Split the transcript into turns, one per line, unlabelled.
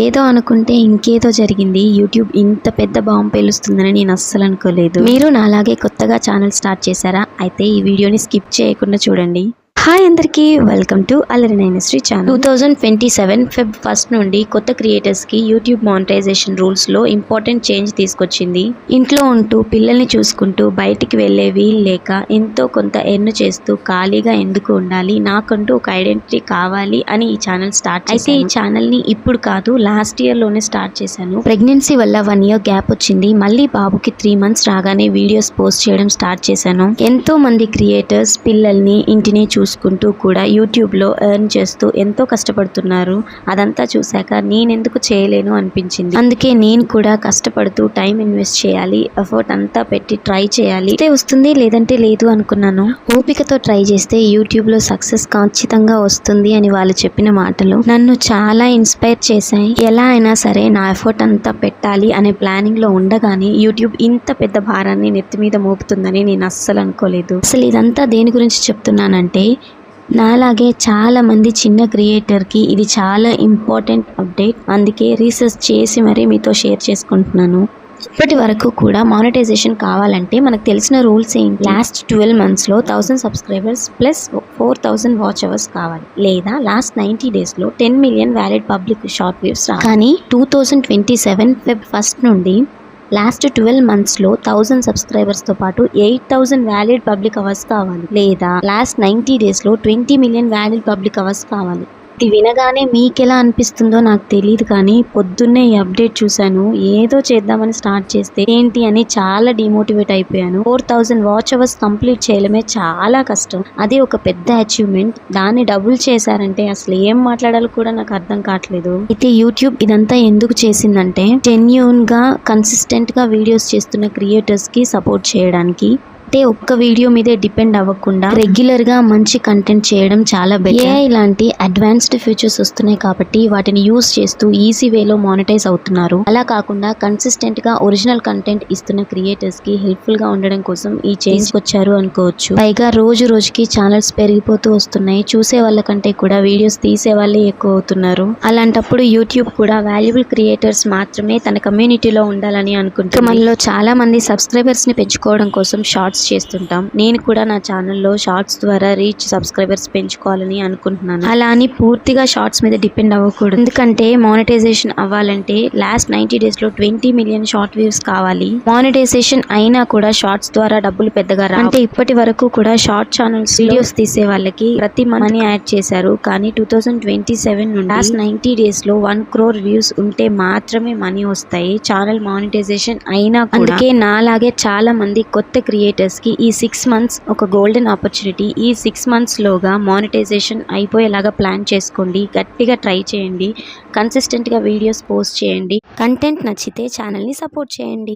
ఏదో అనుకుంటే ఇంకేదో జరిగింది. యూట్యూబ్ ఇంత పెద్ద బాంబు పేలుస్తుందని నేను అస్సలు అనుకోలేదు. మీరు నాలాగే కొత్తగా ఛానల్ స్టార్ట్ చేశారా? అయితే ఈ వీడియోని స్కిప్ చేయకుండా చూడండి. హాయ్ అందరికీ, వెల్కమ్ టు అల్లరి నైనశ్రీ ఛానల్. 2027 ఫెబ్ 1 నుండి కొత్త క్రియేటర్స్కి యూట్యూబ్ మానిటైజేషన్ రూల్స్లో ఇంపార్టెంట్ చేంజ్ తీసుకొచ్చింది. ఇంట్లో ఉంటూ పిల్లల్ని చూసుకుంటూ బయటికి వెళ్ళే వీలు లేక ఎంతో కొంత ఎర్న్ చేస్తూ ఖాళీగా ఎందుకు ఉండాలి, నాకంటూ ఒక ఐడెంటిటీ కావాలి అని ఈ ఛానల్ స్టార్ట్ చేశాను. అయితే ఈ ఛానల్ని ఇప్పుడు కాదు, లాస్ట్ ఇయర్లోనే స్టార్ట్ చేశాను. ప్రెగ్నెన్సీ వల్ల 1 ఇయర్ గ్యాప్ వచ్చింది. మళ్ళీ బాబుకి 3 మంత్స్ రాగానే వీడియోస్ పోస్ట్ చేయడం స్టార్ట్ చేశాను. ఎంతో మంది క్రియేటర్స్ పిల్లల్ని ఇంటిని చూసుకుంటూ కూడా యూట్యూబ్లో ఎర్న్ చేస్తూ ఎంతో కష్టపడుతున్నారు. అదంతా చూశాక నేనెందుకు చేయలేను అనిపించింది. అందుకే నేను కూడా కష్టపడుతూ టైం ఇన్వెస్ట్ చేయాలి, ఎఫర్ట్ అంతా పెట్టి ట్రై చేయాలి. అయితే వస్తుంది, లేదంటే లేదు అనుకున్నాను. ఓపికతో ట్రై చేస్తే యూట్యూబ్లో సక్సెస్ ఖచ్చితంగా వస్తుంది అని వాళ్ళు చెప్పిన మాటలు నన్ను చాలా ఇన్స్పైర్ చేశాయి. ఎలా అయినా సరే నా ఎఫర్ట్ అంతా పెట్టాలి అనే ప్లానింగ్లో ఉండగానే యూట్యూబ్ ఇంత పెద్ద భారాన్ని నెత్తి మీద మోపుతుందని నేను అస్సలు అనుకోలేదు. అసలు ఇదంతా దేని గురించి చెప్తున్నానంటే, నాలాగే చాలా మంది చిన్న క్రియేటర్కి ఇది చాలా ఇంపార్టెంట్ అప్డేట్. అందుకే రీసెర్చ్ చేసి మరీ మీతో షేర్ చేసుకుంటున్నాను. ఇప్పటి వరకు కూడా మానిటైజేషన్ కావాలంటే మనకు తెలిసిన రూల్స్ ఏంటి? లాస్ట్ 12 మంత్స్లో 1000 సబ్స్క్రైబర్స్ ప్లస్ 4000 వాచ్ అవర్స్ కావాలి, లేదా లాస్ట్ 90 డేస్లో 10 million valid public short views రావాలి. కానీ 2027 ఫెబ్ 1 నుండి లాస్ట్ 12 మంత్స్లో 1000 సబ్స్క్రైబర్స్తో పాటు 8000 వ్యాలిడ్ పబ్లిక్ అవర్స్ కావాలి, లేదా లాస్ట్ 90 డేస్లో 20 మిలియన్ వ్యాలిడ్ పబ్లిక్ అవర్స్ కావాలి. ఇది వినగానే మీకెలా అనిపిస్తుందో నాకు తెలియదు, కానీ పొద్దున్నే ఈ అప్డేట్ చూశాను. ఏదో చేద్దామని స్టార్ట్ చేస్తే ఏంటి అని చాలా డిమోటివేట్ అయిపోయాను. 4000 వాచ్ అవర్స్ కంప్లీట్ చేయడమే చాలా కష్టం. అది ఒక పెద్ద అచీవ్మెంట్. దాన్ని డబుల్ చేశారంటే అసలు ఏం మాట్లాడాలో కూడా నాకు అర్థం కావట్లేదు. అయితే యూట్యూబ్ ఇదంతా ఎందుకు చేసిందంటే, జెన్యూన్ గా కన్సిస్టెంట్ గా వీడియోస్ చేస్తున్న క్రియేటర్స్ కి సపోర్ట్ చేయడానికి. అంటే ఒక్క వీడియో మీదే డిపెండ్ అవ్వకుండా రెగ్యులర్ గా మంచి కంటెంట్ చేయడం చాలా బెటర్. AI లాంటి అడ్వాన్స్డ్ ఫీచర్స్ వస్తున్నాయి కాబట్టి వాటిని యూస్ చేస్తూ ఈజీ వేలో మానిటైజ్ అవుతున్నారు. అలా కాకుండా కన్సిస్టెంట్ గా ఒరిజినల్ కంటెంట్ ఇస్తున్న క్రియేటర్స్ కి హెల్ప్ఫుల్ గా ఉండడం కోసం ఈ చేంజ్ వచ్చారు అనుకోవచ్చు. పైగా రోజు రోజుకి ఛానల్స్ పెరిగిపోతూ వస్తున్నాయి. చూసే వాళ్ళ కంటే కూడా వీడియోస్ తీసే వాళ్ళే ఎక్కువ అవుతున్నారు. అలాంటప్పుడు యూట్యూబ్ కూడా వాల్యుబుల్ క్రియేటర్స్ మాత్రమే తన కమ్యూనిటీలో ఉండాలని అనుకుంటుంది. మనలో చాలా మంది సబ్స్క్రైబర్స్ ని పెంచుకోవడం కోసం షార్ట్స్ చేస్తుంటాం. నేను కూడా నా ఛానల్లో షార్ట్స్ ద్వారా రీచ్ సబ్స్క్రైబర్స్ పెంచుకోవాలని అనుకుంటున్నాను. అలా అని పూర్తిగా షార్ట్స్ మీద డిపెండ్ అవ్వకూడదు. ఎందుకంటే మానిటైజేషన్ అవ్వాలంటే లాస్ట్ 90 డేస్లో 20 మిలియన్ షార్ట్ వ్యూస్ కావాలి. మానిటైజేషన్ అయినా కూడా షార్ట్స్ ద్వారా డబ్బులు పెద్దగా రావు. అంటే ఇప్పటి వరకు కూడా షార్ట్ ఛానల్స్ వీడియోస్ తీసే వాళ్ళకి ప్రతి మనీ యాడ్ చేశారు. కానీ 2027 నుండి లాస్ట్ 90 డేస్లో 1 crore వ్యూస్ ఉంటే మాత్రమే మనీ వస్తాయి, ఛానల్ మానిటైజేషన్ అయినా కూడా. అందుకే నాలాగే చాలా మంది కొత్త క్రియేటర్స్ కి ఈ 6 మంత్స్ ఒక గోల్డెన్ ఆపర్చునిటీ. ఈ 6 మంత్స్ లోగా మానిటైజేషన్ అయిపోయేలాగా ప్లాన్ చేసుకోండి. గట్టిగా ట్రై చేయండి. కన్సిస్టెంట్ గా వీడియోస్ పోస్ట్ చేయండి. కంటెంట్ నచ్చితే ఛానల్ ని సపోర్ట్ చేయండి.